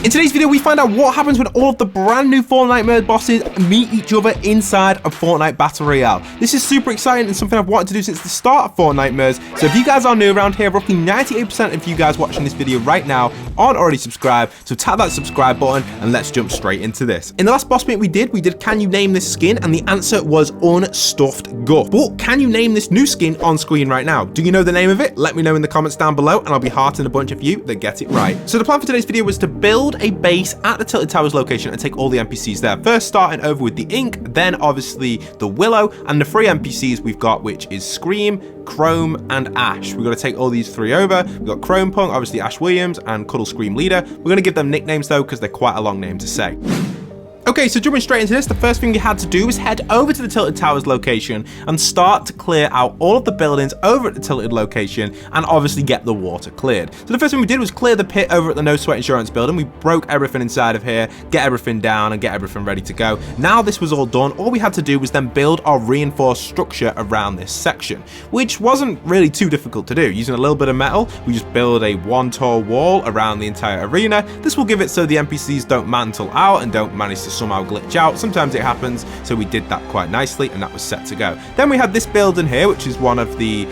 In today's video, we find out what happens when all of the brand new Fortnitemares bosses meet each other inside of Fortnite Battle Royale. This is super exciting and something I've wanted to do since the start of Fortnitemares. So if you guys are new around here, roughly 98% of you guys watching this video right now aren't already subscribed. So tap that subscribe button and let's jump straight into this. In the last boss meet we did can you name this skin? And the answer was unstuffed Guff. But can you name this new skin on screen right now? Do you know the name of it? Let me know in the comments down below and I'll be hearting a bunch of you that get it right. So the plan for today's video was to build a base at the Tilted Towers location and take all the NPCs there. First starting over with the Ink, then obviously the Willow, and the three NPCs we've got, which is Scream, Chrome, and Ash. We've got to take all these three over. We've got Chrome Punk, obviously Ash Williams, and Cuddle Scream Leader. We're going to give them nicknames though, because they're quite a long name to say. Okay, so jumping straight into this, the first thing we had to do was head over to the Tilted Towers location and start to clear out all of the buildings over at the Tilted location and obviously get the water cleared. So the first thing we did was clear the pit over at the No Sweat Insurance building. We broke everything inside of here, get everything down and get everything ready to go. Now this was all done, all we had to do was then build our reinforced structure around this section, which wasn't really too difficult to do. Using a little bit of metal, we just build a one tall wall around the entire arena. This will give it so the NPCs don't mantle out and don't manage to somehow glitch out. Sometimes it happens, so we did that quite nicely and that was set to go. Then we had this building here, which is one of the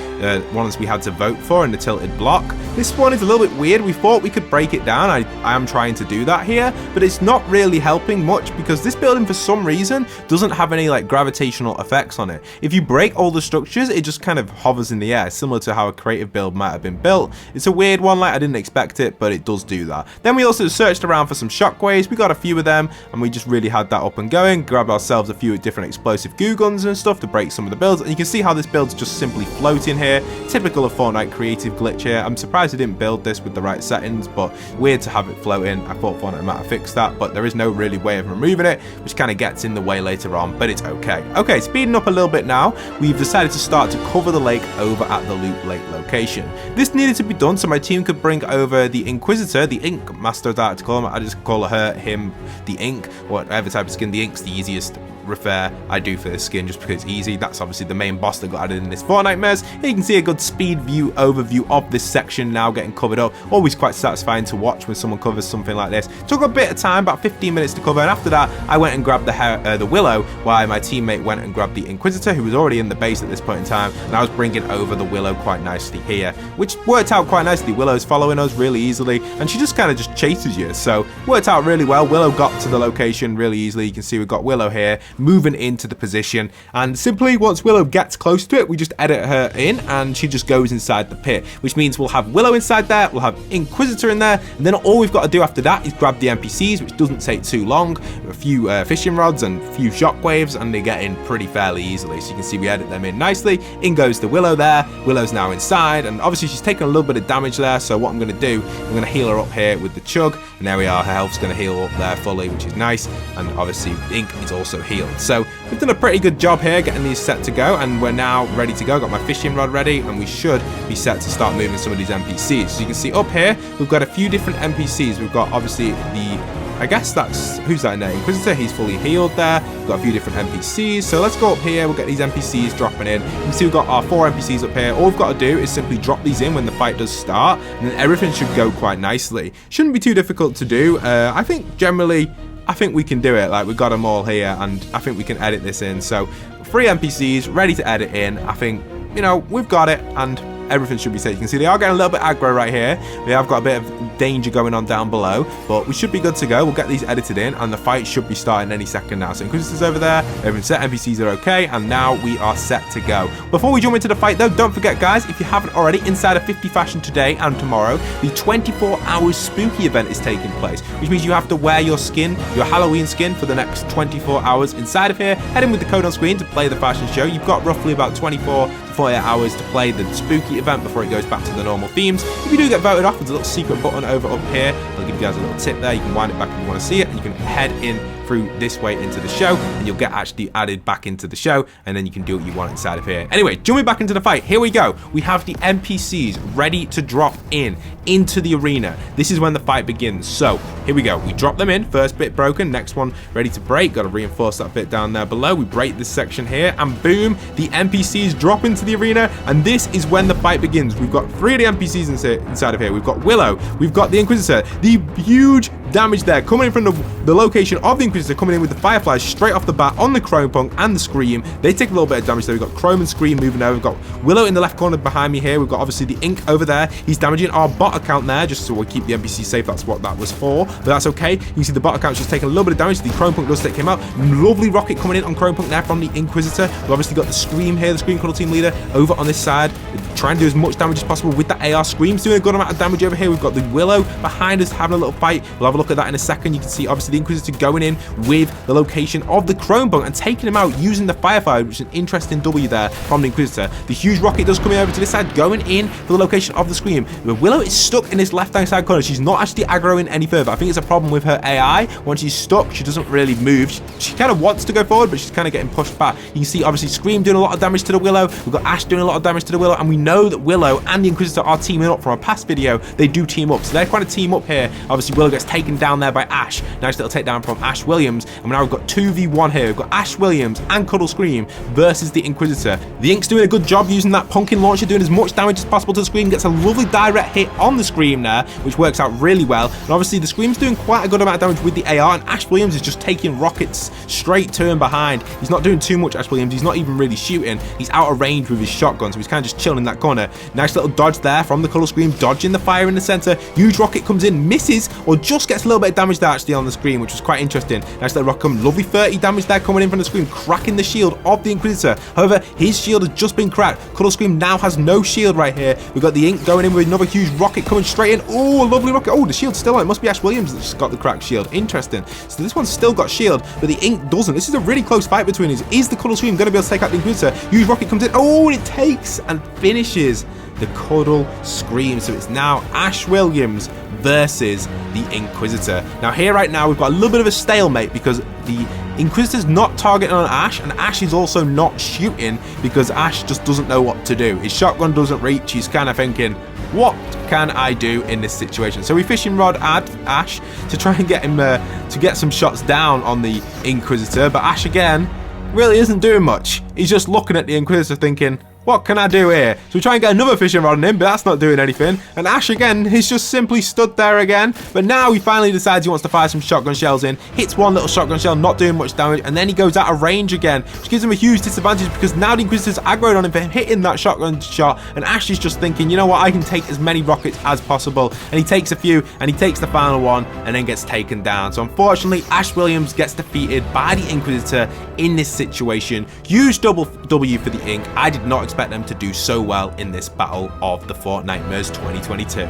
ones we had to vote for in the tilted block. This one is a little bit weird. We thought we could break it down. I am trying to do that here, but it's not really helping much because this building for some reason doesn't have any like gravitational effects on it. If you break all the structures, it just kind of hovers in the air, similar to how a creative build might have been built. It's a weird one, like I didn't expect it, but it does do that. Then we also searched around for some shockwaves. We got a few of them and we just really had that up and going. Grabbed ourselves a few different explosive goo guns and stuff to break some of the builds, and you can see how this build's just simply floating here. Typical of Fortnite creative glitch here. I'm surprised I didn't build this with the right settings, but weird to have it floating. I thought Fortnite might have fixed that, but there is no really way of removing it, which kind of gets in the way later on, but it's okay. Okay, speeding up a little bit now, we've decided to start to cover the lake over at the Loot Lake location. This needed to be done so my team could bring over the Inquisitor, the Ink Master, as I like to call him. I just call her, him, the Ink, whatever type of skin. The Ink's the easiest refer I do for this skin just because it's easy. That's obviously the main boss that got added in this Fortnitemares. Here you can see a good speed view overview of this section now getting covered up. Always quite satisfying to watch when someone covers something like this. Took a bit of time, about 15 minutes to cover, and after that I went and grabbed the Willow while my teammate went and grabbed the Inquisitor, who was already in the base at this point in time, and I was bringing over the Willow quite nicely here, which worked out quite nicely. Willow's following us really easily and she just kind of just chases you, so worked out really well. Willow got to the location really easily. You can see we've got Willow here moving into the position, and simply once Willow gets close to it, we just edit her in and she just goes inside the pit, which means we'll have Willow inside there, we'll have Inquisitor in there, and then all we've got to do after that is grab the NPCs, which doesn't take too long. A few fishing rods and a few shockwaves and they get in pretty fairly easily, so you can see we edit them in nicely. In goes the Willow there. Willow's now inside and obviously she's taking a little bit of damage there, so what I'm going to do, I'm going to heal her up here with the chug, and there we are, her health's going to heal up there fully, which is nice, and obviously Ink is also healed. So we've done a pretty good job here getting these set to go, and we're now ready to go. Got my fishing rod ready and we should be set to start moving some of these NPCs. So you can see up here we've got a few different NPCs. We've got obviously I guess that's, who's that in there? Inquisitor, he's fully healed there. We've got a few different NPCs. So let's go up here, we'll get these NPCs dropping in. You can see we've got our 4 NPCs up here. All we've got to do is simply drop these in when the fight does start, and then everything should go quite nicely. Shouldn't be too difficult to do. I think generally, I think we can do it. Like, we've got them all here and I think we can edit this in. So 3 NPCs ready to edit in. I think, you know, we've got it and everything should be safe. You can see they are getting a little bit aggro right here. We have got a bit of danger going on down below, but we should be good to go. We'll get these edited in and the fight should be starting any second now. So Inquisitor's over there, everything's set, NPCs are okay, and now we are set to go. Before we jump into the fight though, don't forget guys, if you haven't already, inside of 50 Fashion today and tomorrow, the 24 hours spooky event is taking place, which means you have to wear your skin, your Halloween skin, for the next 24 hours inside of here. Head in with the code on screen to play the fashion show. You've got roughly about 24 to 48 hours to play the spooky event before it goes back to the normal themes. If you do get voted off, there's a little secret button over up here. I'll give you guys a little tip there. You can wind it back if you want to see it, and you can head in through this way into the show, and you'll get actually added back into the show, and then you can do what you want inside of here. Anyway, jumping back into the fight, here we go. We have the NPCs ready to drop into the arena. This is when the fight begins. So here we go. We drop them in. First bit broken, next one ready to break. Got to reinforce that bit down there below. We break this section here, and boom, the NPCs drop into the arena, and this is when the fight begins. We've got 3 of the NPCs inside of here. We've got Willow, we've got the Inquisitor, the huge damage there, coming in from the location of the Inquisitor, coming in with the Fireflies straight off the bat on the Chrome Punk and the Scream. They take a little bit of damage there. We've got Chrome and Scream moving over. We've got Willow in the left corner behind me here. We've got obviously the Ink over there. He's damaging our bot account there, just so we keep the NPC safe. That's what that was for, but that's okay. You can see the bot account's just taking a little bit of damage. The Chrome Punk does take him out. Lovely rocket coming in on Chrome Punk there from the Inquisitor. We've obviously got the Scream here, the Scream Cuddle Team Leader over on this side, trying to do as much damage as possible with the AR. Scream's doing a good amount of damage over here. We've got the Willow behind us having a little fight. We'll have a look at that in a second. You can see obviously the Inquisitor going in with the location of the Chrome Punk and taking him out using the Firefly, which is an interesting W there from the Inquisitor. The huge rocket does come in over to this side, going in for the location of the Scream. The Willow is stuck in this left-hand side corner. She's not actually aggroing any further. I think it's a problem with her AI. Once she's stuck, she doesn't really move. She kind of wants to go forward, but she's kind of getting pushed back. You can see obviously Scream doing a lot of damage to the Willow. We've got Ash doing a lot of damage to the Willow, and we know that Willow and the Inquisitor are teaming up. From a past video, they do team up, so they're trying to team up here. Obviously Willow gets taken down there by Ash. Nice little takedown from Ash Williams, and now we've got 2v1 here. We've got Ash Williams and Cuddle Scream versus the Inquisitor. The Ink's doing a good job using that pumpkin launcher, doing as much damage as possible to the Scream. Gets a lovely direct hit on the Scream there, which works out really well. And obviously the Scream's doing quite a good amount of damage with the AR, and Ash Williams is just taking rockets straight to him behind. He's not doing too much, Ash Williams. He's not even really shooting. He's out of range with his shotgun, so he's kind of just chilling in that corner. Nice little dodge there from the Cuddle Scream, dodging the fire in the center. Huge rocket comes in, misses, or just gets a little bit of damage there actually on the Scream, which was quite interesting. Nice little rocket come, lovely 30 damage there coming in from the Scream, cracking the shield of the Inquisitor. However, his shield has just been cracked. Cuddle Scream now has no shield right here. We've got the Ink going in with another huge rocket coming straight in. Oh, a lovely rocket. Oh, the shield's still on. It must be Ash Williams that's got the cracked shield. Interesting. So this one's still got shield, but the Ink doesn't. This is a really close fight between us. Is the Cuddle Scream going to be able to take out the Inquisitor? Huge rocket comes in. Oh, and it takes and finishes the Cuddle Scream. So it's now Ash Williams versus the Inquisitor. Now here right now we've got a little bit of a stalemate because the Inquisitor's not targeting on Ash, and Ash is also not shooting because Ash just doesn't know what to do. His shotgun doesn't reach. He's kind of thinking, what can I do in this situation? So we fishing rod at Ash to try and get him to get some shots down on the Inquisitor, but Ash again really isn't doing much. He's just looking at the Inquisitor thinking, what can I do here? So we try and get another fishing rod on him, but that's not doing anything. And Ash again, he's just simply stood there again. But now he finally decides he wants to fire some shotgun shells in. Hits one little shotgun shell, not doing much damage. And then he goes out of range again, which gives him a huge disadvantage because now the Inquisitor's aggroed on him for hitting that shotgun shot. And Ash is just thinking, you know what, I can take as many rockets as possible. And he takes a few, and he takes the final one, and then gets taken down. So unfortunately, Ash Williams gets defeated by the Inquisitor in this situation. Huge double W for the Ink. I did not expect them to do so well in this battle of the Fortnitemares 2022.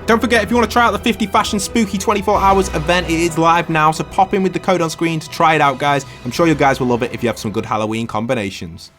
Don't forget, if you want to try out the 50 Fashion Spooky 24 Hours event, it is live now, so pop in with the code on screen to try it out, guys. I'm sure you guys will love it if you have some good Halloween combinations.